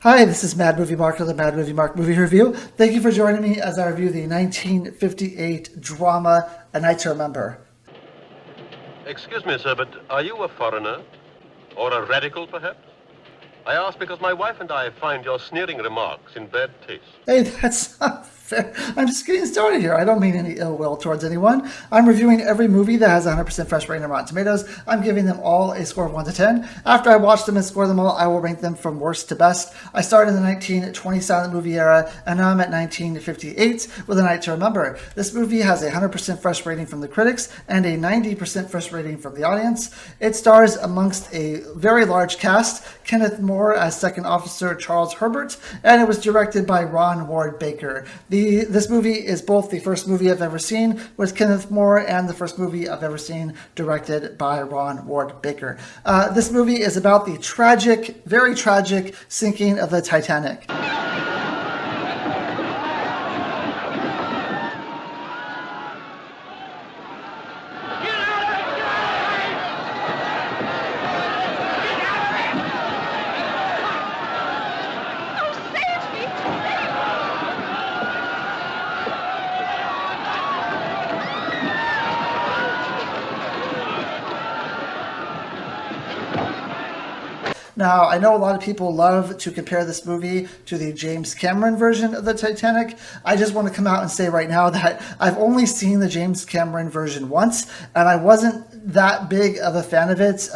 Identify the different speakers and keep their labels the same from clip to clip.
Speaker 1: Hi, this is Mad Movie Mark of the Mad Movie Mark Movie Review. Thank you for joining me as I review the 1958 drama A Night to Remember.
Speaker 2: Excuse me, sir, but are you a foreigner? Or a radical, perhaps? I ask because my wife and I find your sneering remarks in bad taste.
Speaker 1: Hey, that's not fair. I'm just getting started here. I don't mean any ill will towards anyone. I'm reviewing every movie that has 100% fresh rating on Rotten Tomatoes. I'm giving them all a score of 1 to 10. After I watch them and score them all, I will rank them from worst to best. I started in the 1920 silent movie era, and now I'm at 1958 with A Night to Remember. This movie has a 100% fresh rating from the critics and a 90% fresh rating from the audience. It stars amongst a very large cast, Kenneth Moore as Second Officer Charles Herbert, and it was directed by Ron Ward Baker. This movie is both the first movie I've ever seen with Kenneth Moore and the first movie I've ever seen directed by Ron Ward Baker. This movie is about the tragic, very tragic sinking of the Titanic. Now, I know a lot of people love to compare this movie to the James Cameron version of the Titanic. I just want to come out and say right now that I've only seen the James Cameron version once, and I wasn't that big of a fan of it.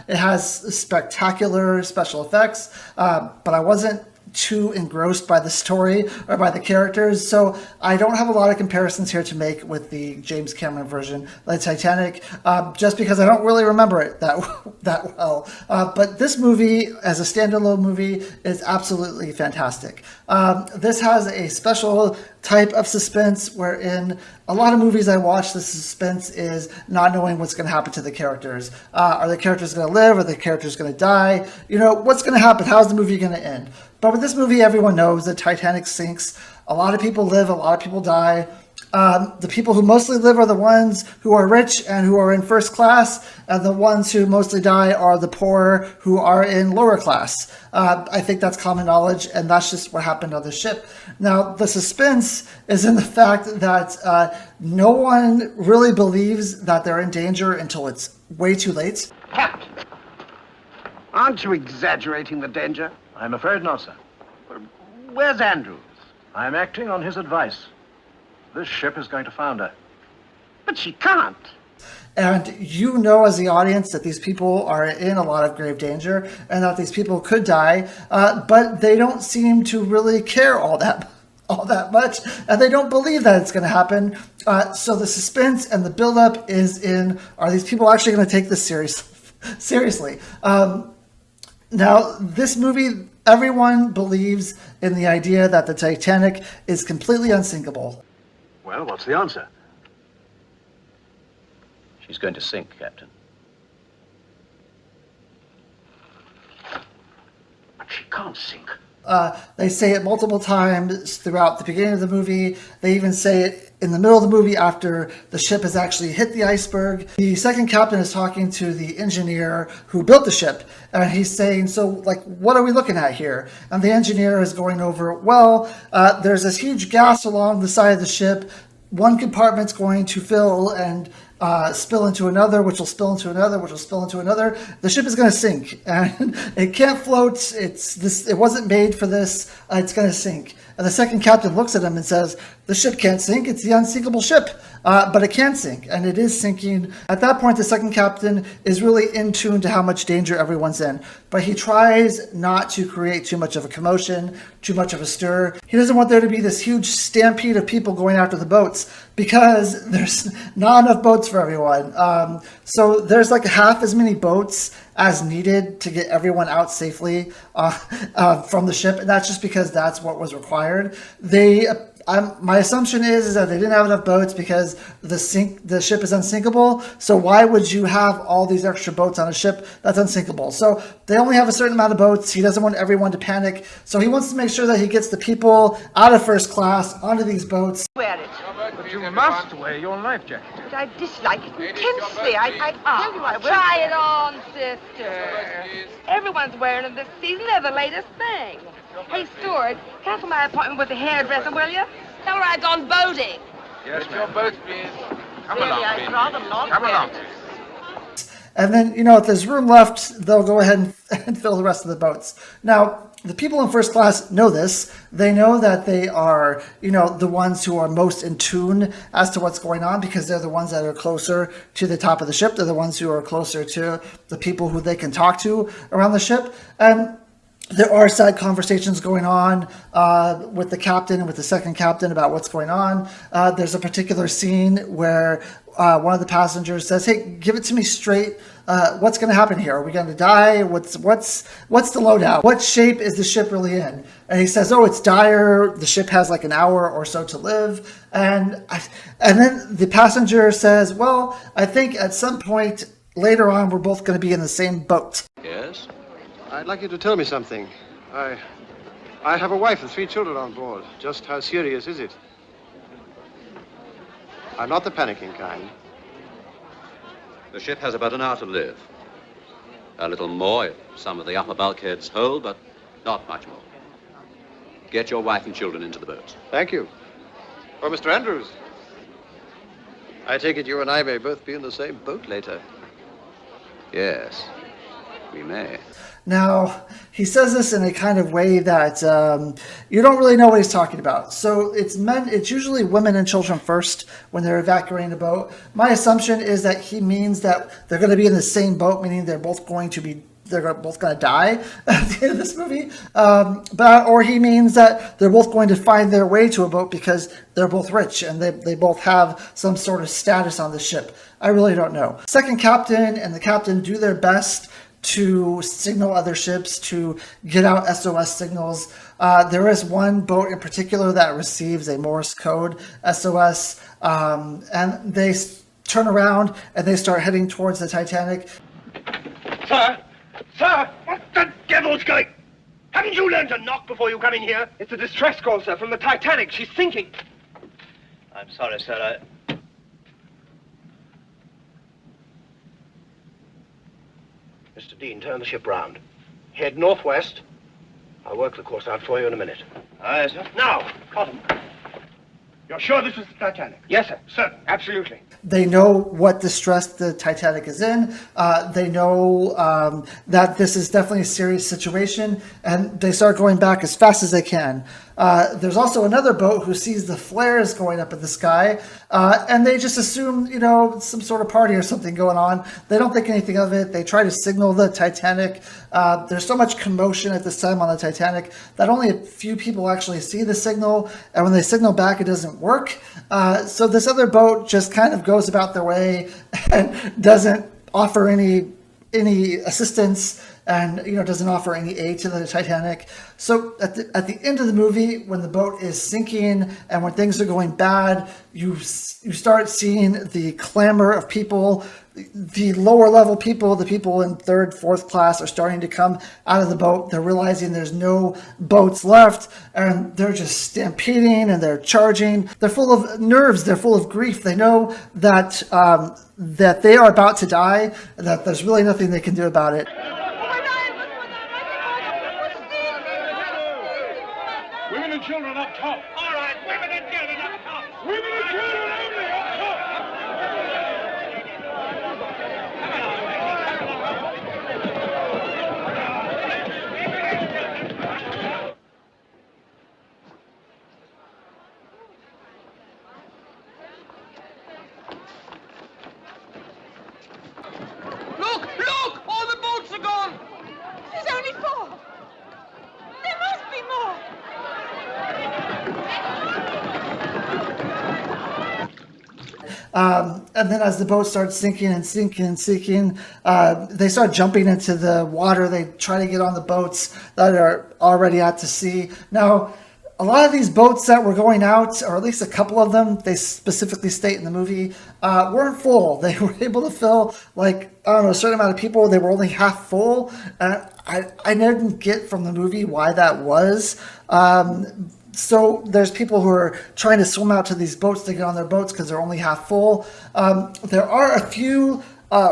Speaker 1: It has spectacular special effects, but I wasn't too engrossed by the story or by the characters, so I don't have a lot of comparisons here to make with the James Cameron version of the Titanic, just because I don't really remember it that well. But this movie, as a standalone movie, is absolutely fantastic. This has a special type of suspense wherein a lot of movies I watch, the suspense is not knowing what's going to happen to the characters. Are the characters going to live? Are the characters going to die? You know, what's going to happen? How's the movie going to end? But with this movie, everyone knows that Titanic sinks. A lot of people live, a lot of people die. The people who mostly live are the ones who are rich and who are in first class, and the ones who mostly die are the poor who are in lower class. I think that's common knowledge, and that's just what happened on the ship. Now, the suspense is in the fact that no one really believes that they're in danger until it's way too late.
Speaker 3: Captain, aren't you exaggerating the danger?
Speaker 4: I'm afraid not, sir.
Speaker 3: Where's Andrews?
Speaker 4: I'm acting on his advice. This ship is going to founder.
Speaker 3: But she can't.
Speaker 1: And you know as the audience that these people are in a lot of grave danger and that these people could die, but they don't seem to really care all that much, and they don't believe that it's going to happen. So the suspense and the buildup is in, are these people actually going to take this seriously? Now, this movie, everyone believes in the idea that the Titanic is completely unsinkable.
Speaker 4: Well, what's the answer?
Speaker 5: She's going to sink, Captain.
Speaker 3: But she can't sink.
Speaker 1: They say it multiple times throughout the beginning of the movie. They even say it in the middle of the movie after the ship has actually hit the iceberg. The second captain is talking to the engineer who built the ship, and he's saying, so, like, what are we looking at here? And the engineer is going over, well, there's this huge gas along the side of the ship. One compartment's going to fill and spill into another, which will spill into another, which will spill into another. The ship is going to sink, and it can't float. It wasn't made for this. It's going to sink. And the second captain looks at him and says, the ship can't sink. It's the unsinkable ship. But it can sink, and it is sinking. At that point, the second captain is really in tune to how much danger everyone's in. But he tries not to create too much of a commotion, too much of a stir. He doesn't want there to be this huge stampede of people going after the boats because there's not enough boats for everyone. So there's like half as many boats as needed to get everyone out safely from the ship, and that's just because that's what was required. My assumption is that they didn't have enough boats because the ship is unsinkable. So why would you have all these extra boats on a ship that's unsinkable? So they only have a certain amount of boats. He doesn't want everyone to panic. So he wants to make sure that he gets the people out of first class onto these boats.
Speaker 3: Wear it. But you must wear your life jacket.
Speaker 6: But I dislike it intensely. I tell you I will.
Speaker 7: Try it on, sister. Everyone's wearing them this season. They're the latest thing. Hey, Stuart, cancel my appointment with the hairdresser, will you? Tell her I've gone boating.
Speaker 3: Yes, your boat, please. Come
Speaker 6: Really,
Speaker 3: along,
Speaker 6: I'd
Speaker 3: please.
Speaker 6: rather not
Speaker 3: Come
Speaker 6: wear
Speaker 3: along.
Speaker 6: it.
Speaker 1: And then, if there's room left, they'll go ahead and fill the rest of the boats. Now, the people in first class know this. They know that they are, the ones who are most in tune as to what's going on because they're the ones that are closer to the top of the ship. They're the ones who are closer to the people who they can talk to around the ship. And there are side conversations going on with the captain and with the second captain about what's going on. There's a particular scene where one of the passengers says, "Hey, give it to me straight. What's going to happen here? Are we going to die? What's the lowdown? What shape is the ship really in?" And he says, "Oh, it's dire. The ship has like an hour or so to live." And then the passenger says, "Well, I think at some point later on, we're both going to be in the same boat."
Speaker 5: Yes?
Speaker 8: I'd like you to tell me something. I have a wife and 3 children on board. Just how serious is it? I'm not the panicking kind.
Speaker 5: The ship has about an hour to live. A little more if some of the upper bulkheads hold, but not much more. Get your wife and children into the boats.
Speaker 8: Thank you. Oh, Mr. Andrews. I take it you and I may both be in the same boat later.
Speaker 5: Yes, we may.
Speaker 1: Now, he says this in a kind of way that you don't really know what he's talking about. So it's usually women and children first when they're evacuating a boat. My assumption is that he means that they're going to be in the same boat, meaning they're both going to die at the end of this movie. Or he means that they're both going to find their way to a boat because they're both rich and they both have some sort of status on the ship. I really don't know. Second captain and the captain do their best to signal other ships, to get out SOS signals. There is one boat in particular that receives a Morse code SOS, and they turn around and they start heading towards the Titanic.
Speaker 9: Sir! Sir! What the devil's going? Haven't you learned to knock before you come in here?
Speaker 3: It's a distress call, sir, from the Titanic. She's sinking.
Speaker 9: I'm sorry, sir. Mr. Dean, turn the ship round. Head northwest. I'll work the course out for you in a minute.
Speaker 3: Aye, sir.
Speaker 9: Now, Cotton. You're sure this was the Titanic?
Speaker 3: Yes, sir.
Speaker 9: Sir, absolutely.
Speaker 1: They know what distress the Titanic is in. They know that this is definitely a serious situation, and they start going back as fast as they can. There's also another boat who sees the flares going up in the sky, and they just assume, some sort of party or something going on. They don't think anything of it. They try to signal the Titanic. There's so much commotion at this time on the Titanic that only a few people actually see the signal, and when they signal back, it doesn't work. So this other boat just kind of goes about their way and doesn't offer any assistance, and doesn't offer any aid to the Titanic. So at the end of the movie, when the boat is sinking and when things are going bad, you start seeing the clamor of people. The lower level people, the people in third, fourth class, are starting to come out of the boat. They're realizing there's no boats left, and they're just stampeding and they're charging. They're full of nerves. They're full of grief. They know that that they are about to die, and that there's really nothing they can do about it.
Speaker 9: Women and children up top. All right, women and children up top. Women and children only up top.
Speaker 7: Look! Look! All the boats are gone!
Speaker 6: There's only 4. There must be more.
Speaker 1: And then as the boat starts sinking and sinking and sinking, they start jumping into the water. They try to get on the boats that are already out to sea. Now, a lot of these boats that were going out, or at least a couple of them, they specifically state in the movie, weren't full. They were able to fill, a certain amount of people. They were only half full. I didn't get from the movie why that was. So there's people who are trying to swim out to these boats to get on their boats because they're only half full. There are a few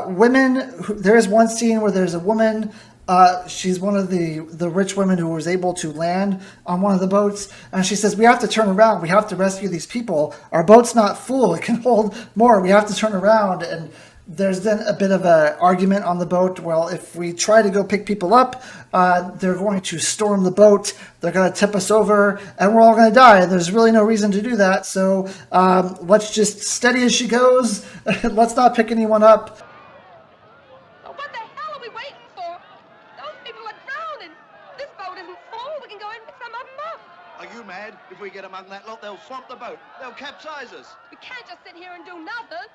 Speaker 1: women. There is one scene where there's a woman. She's one of the rich women who was able to land on one of the boats. And she says, we have to turn around. We have to rescue these people. Our boat's not full. It can hold more. We have to turn around. And there's then a bit of an argument on the boat. Well, if we try to go pick people up, they're going to storm the boat. They're going to tip us over, and we're all going to die. There's really no reason to do that. So let's just steady as she goes. Let's not pick anyone up.
Speaker 7: Well, what the hell are we waiting for? Those people are drowning. This boat isn't full. We can go and pick some of them up.
Speaker 3: Are you mad? If we get among that lot, they'll swamp the boat. They'll capsize us.
Speaker 7: We can't just sit here and do nothing.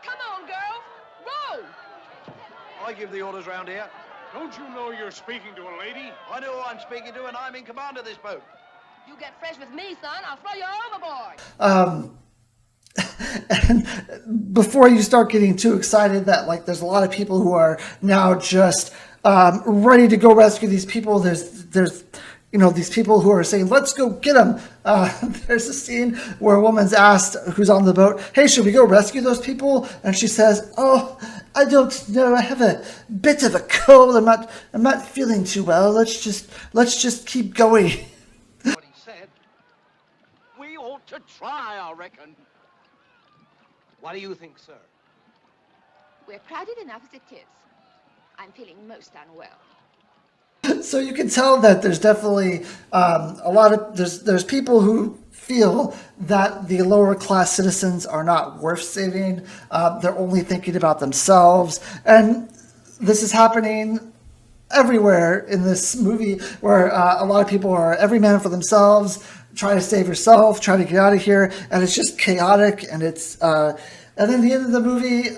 Speaker 7: Come on, girls. Row.
Speaker 3: I give the orders round here.
Speaker 10: Don't you know you're speaking to a lady?
Speaker 3: I know who I'm speaking to, and I'm in command of this boat.
Speaker 7: You get fresh with me, son. I'll throw you overboard.
Speaker 1: And before you start getting too excited that like there's a lot of people who are now just ready to go rescue these people. There's these people who are saying, let's go get them. There's a scene where a woman's asked who's on the boat, hey, should we go rescue those people? And she says, oh, I don't know. I have a bit of a cold. I'm not feeling too well. Let's just keep going.
Speaker 3: What he said. We ought to try, I reckon. What do you think, sir?
Speaker 6: We're crowded enough as it is. I'm feeling most unwell.
Speaker 1: So you can tell that there's definitely a lot of there's people who feel that the lower class citizens are not worth saving. They're only thinking about themselves, and this is happening everywhere in this movie, where a lot of people are every man for themselves, try to save yourself, try to get out of here, and it's just chaotic. And it's and then the end of the movie,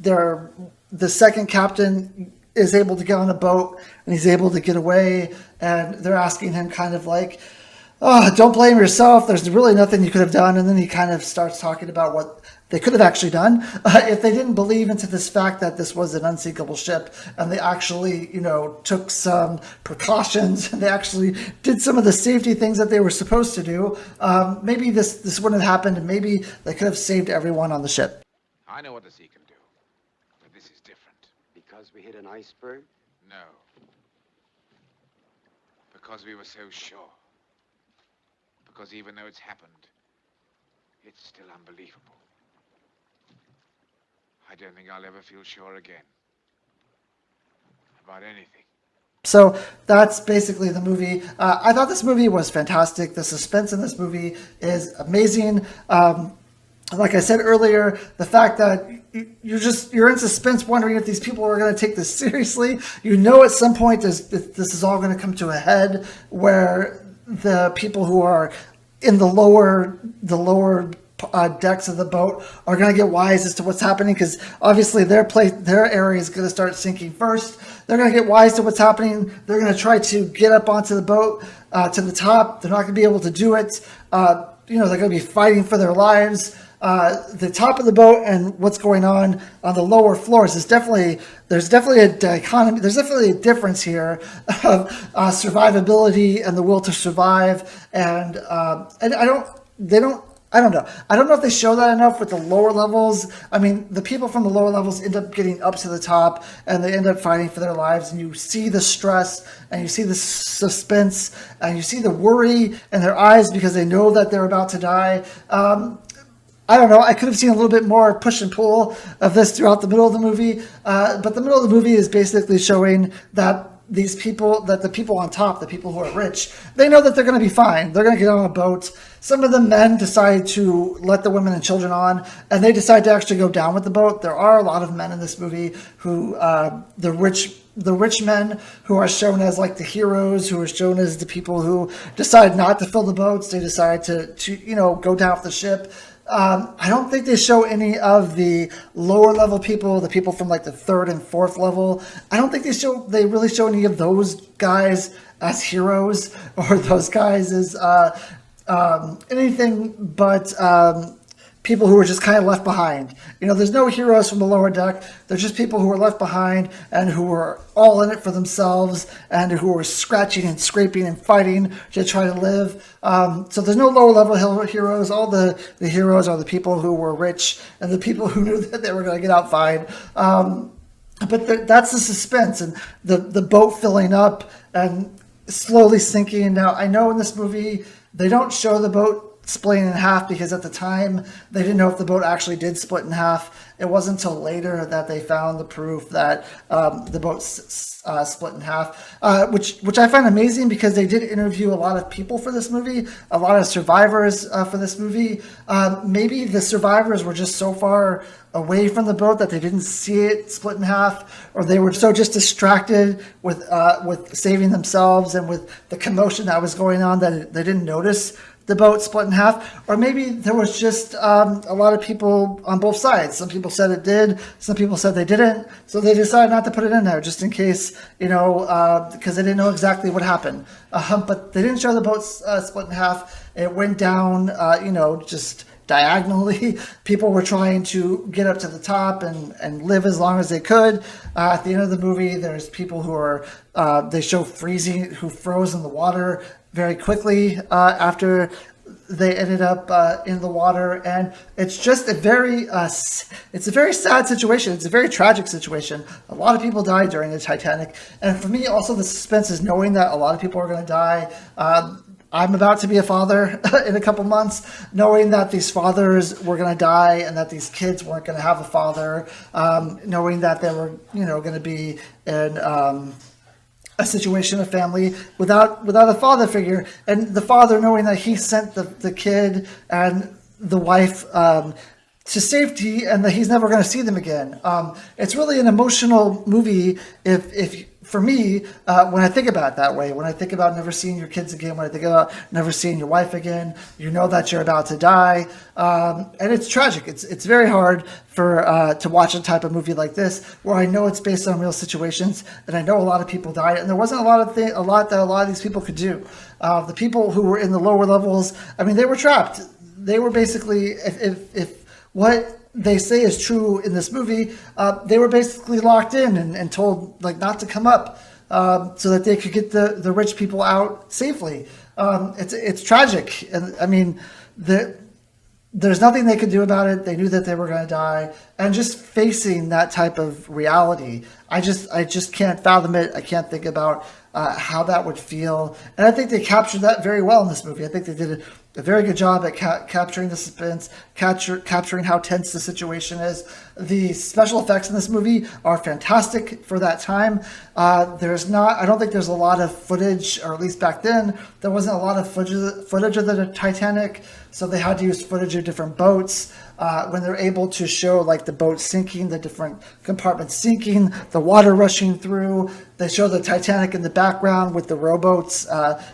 Speaker 1: the second captain is able to get on a boat and he's able to get away, and they're asking him kind of like, oh, don't blame yourself, there's really nothing you could have done. And then he kind of starts talking about what they could have actually done if they didn't believe into this fact that this was an unsinkable ship, and they actually took some precautions and they actually did some of the safety things that they were supposed to do. Maybe this wouldn't have happened, and maybe they could have saved everyone on the ship.
Speaker 10: I know what the sea can do, but this is different.
Speaker 11: Because we hit an iceberg?
Speaker 10: No. Because we were so sure. Because even though it's happened, it's still unbelievable. I don't think I'll ever feel sure again. About anything.
Speaker 1: So that's basically the movie. I thought this movie was fantastic. The suspense in this movie is amazing. Like I said earlier, the fact that you're in suspense wondering if these people are going to take this seriously. At some point this is all going to come to a head, where the people who are in the lower decks of the boat are going to get wise as to what's happening, because obviously their area is going to start sinking first. They're going to get wise to what's happening. They're going to try to get up onto the boat to the top. They're not going to be able to do it. They're going to be fighting for their lives. The top of the boat and what's going on the lower floors there's definitely a dichotomy. There's definitely a difference here of survivability and the will to survive. And I don't know. I don't know if they show that enough with the lower levels. I mean, the people from the lower levels end up getting up to the top and they end up fighting for their lives. And you see the stress and you see the suspense and you see the worry in their eyes because they know that they're about to die. I don't know. I could have seen a little bit more push and pull of this throughout the middle of the movie. But the middle of the movie is basically showing that the people on top, the people who are rich, they know that they're going to be fine. They're going to get on a boat. Some of the men decide to let the women and children on, and they decide to actually go down with the boat. There are a lot of men in this movie who, the rich men who are shown as like the heroes, who are shown as the people who decide not to fill the boats. They decide to go down with the ship. I don't think they show any of the lower level people, the people from like the third and fourth level. I don't think they really show any of those guys as heroes or those guys as anything but people who were just kind of left behind. There's no heroes from the lower deck. They're just people who were left behind and who were all in it for themselves and who were scratching and scraping and fighting to try to live. So there's no lower level heroes. All the heroes are the people who were rich and the people who knew that they were going to get out fine. But that's the suspense and the boat filling up and slowly sinking. Now, I know in this movie, they don't show the boat splitting in half because at the time they didn't know if the boat actually did split in half. It wasn't until later that they found the proof that the boat split in half, which I find amazing because they did interview a lot of people for this movie, a lot of survivors for this movie. Maybe the survivors were just so far away from the boat that they didn't see it split in half, or they were so just distracted with saving themselves and with the commotion that was going on that they didn't notice the boat split in half. Or maybe there was just a lot of people on both sides. Some people said it did, some people said they didn't, so they decided not to put it in there just in case, because they didn't know exactly what happened. But they didn't show the boat split in half. It went down, just diagonally. People were trying to get up to the top and live as long as they could. At the end of the movie, there's people who are, they show who froze in the water very quickly after they ended up in the water. And it's just it's a very sad situation. It's a very tragic situation. A lot of people died during the Titanic. And for me, also the suspense is knowing that a lot of people are going to die. I'm about to be a father in a couple months, knowing that these fathers were going to die and that these kids weren't going to have a father, knowing that they were, going to be in a situation, a family without a father figure, and the father knowing that he sent the kid and the wife to safety and that he's never going to see them again. It's really an emotional movie if for me, when I think about it that way, when I think about never seeing your kids again, when I think about never seeing your wife again, you know that you're about to die, and it's tragic. It's very hard to watch a type of movie like this, where I know it's based on real situations, and I know a lot of people died, and there wasn't a lot that a lot of these people could do. The people who were in the lower levels, I mean, they were trapped. They were basically, if what they say is true in this movie, they were basically locked in and told not to come up so that they could get the rich people out safely. It's tragic, and I mean there's nothing they could do about it. They knew that they were going to die, and just facing that type of reality, I just can't fathom it. I can't think about how that would feel, and I think they captured that very well in this movie. I think they did a very good job at capturing the suspense, capturing how tense the situation is. The special effects in this movie are fantastic for that time. I don't think there's a lot of footage, or at least back then, there wasn't a lot of footage of the Titanic, so they had to use footage of different boats. When they're able to show the boat sinking, the different compartments sinking, the water rushing through, they show the Titanic in the background with the rowboats,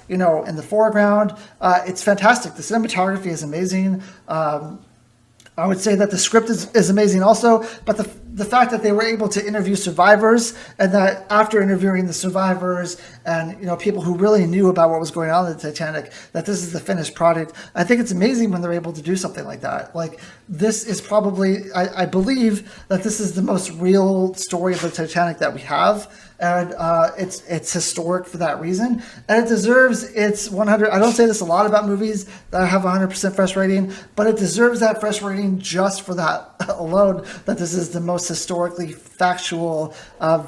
Speaker 1: in the foreground. It's fantastic. The cinematography is amazing. I would say that the script is amazing also, but the fact that they were able to interview survivors, and that after interviewing the survivors and people who really knew about what was going on in the Titanic, that this is the finished product. I think it's amazing when they're able to do something like that. This is probably, I believe that this is the most real story of the Titanic that we have. And it's historic for that reason, and it deserves its 100. I don't say this a lot about movies that have 100% fresh rating, but it deserves that fresh rating just for that alone. That this is the most historically factual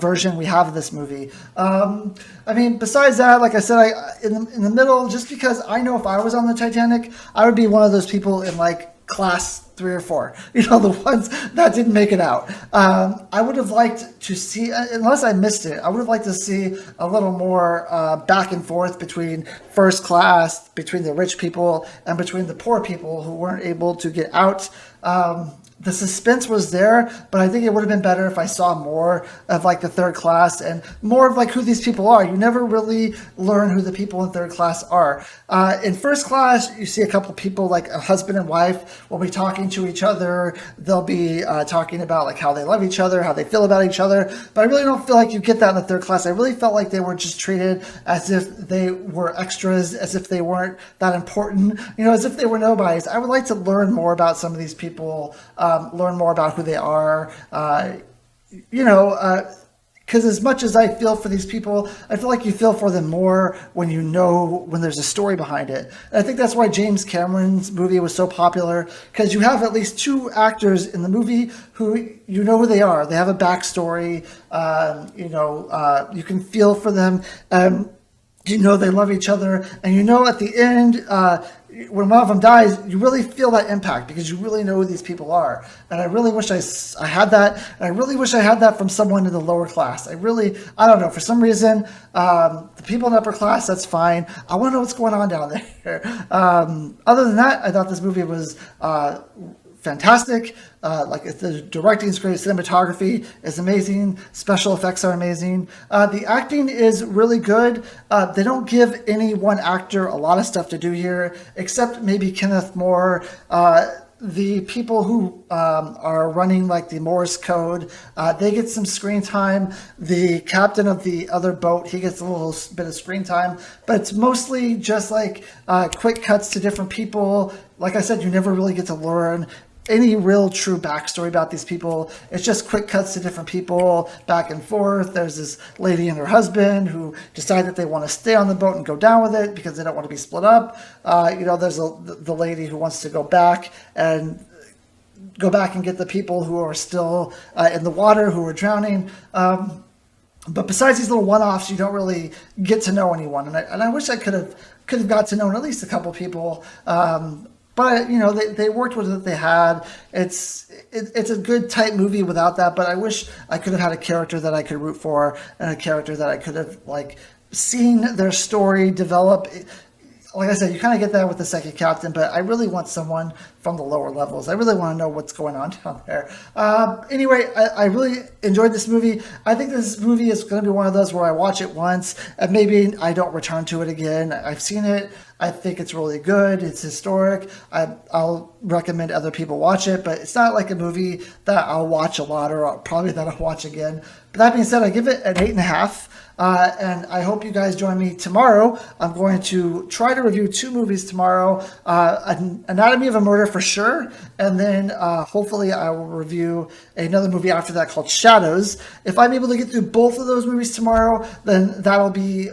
Speaker 1: version we have of this movie. I mean, besides that, like I said, in the middle, just because I know if I was on the Titanic, I would be one of those people in class 3 or 4, the ones that didn't make it out. I would have liked to see, unless I missed it, I would have liked to see a little more back and forth between first class, between the rich people and between the poor people who weren't able to get out. the suspense was there, but I think it would have been better if I saw more of like the third class and more of like who these people are. You never really learn who the people in third class are. In first class, you see a couple people, like a husband and wife will be talking to each other. They'll be talking about like how they love each other, how they feel about each other. But I really don't feel like you get that in the third class. I really felt like they were just treated as if they were extras, as if they weren't that important, as if they were nobodies. I would like to learn more about some of these people. Learn more about who they are, because as much as I feel for these people, I feel like you feel for them more when when there's a story behind it. And I think that's why James Cameron's movie was so popular, because you have at least two actors in the movie who you know who they are. They have a backstory. You can feel for them. They love each other, and at the end, when one of them dies, you really feel that impact because you really know who these people are. And I really wish I had that. And I really wish I had that from someone in the lower class. I don't know, for some reason, the people in the upper class, that's fine. I want to know what's going on down there. Other than that, I thought this movie was fantastic. The directing is great, cinematography is amazing, special effects are amazing. The acting is really good. They don't give any one actor a lot of stuff to do here, except maybe Kenneth More. The people who are running like the Morse code, they get some screen time. The captain of the other boat, he gets a little bit of screen time, but it's mostly just like quick cuts to different people. Like I said, you never really get to learn any real true backstory about these people. It's just quick cuts to different people back and forth. There's this lady and her husband who decide that they want to stay on the boat and go down with it because they don't want to be split up. There's the lady who wants to go back and get the people who are still in the water, who are drowning. But besides these little one-offs, you don't really get to know anyone. And I wish I could have got to know at least a couple people. But they worked with what they had. It's a good tight movie without that. But I wish I could have had a character that I could root for and a character that I could have seen their story develop. Like I said, you kind of get that with the second captain, but I really want someone from the lower levels. I really want to know what's going on down there. Anyway, I really enjoyed this movie. I think this movie is going to be one of those where I watch it once and maybe I don't return to it again. I've seen it. I think it's really good. It's historic. I'll recommend other people watch it, but it's not like a movie that I'll watch a lot or probably that I'll watch again. But that being said, I give it an 8.5. And I hope you guys join me tomorrow. I'm going to try to review 2 movies tomorrow. Anatomy of a Murder for sure. And then hopefully I will review another movie after that called Shadows. If I'm able to get through both of those movies tomorrow, then that'll be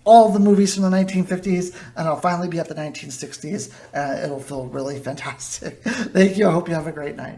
Speaker 1: all the movies from the 1950s, and I'll finally be at the 1960s. It'll feel really fantastic. Thank you. I hope you have a great night.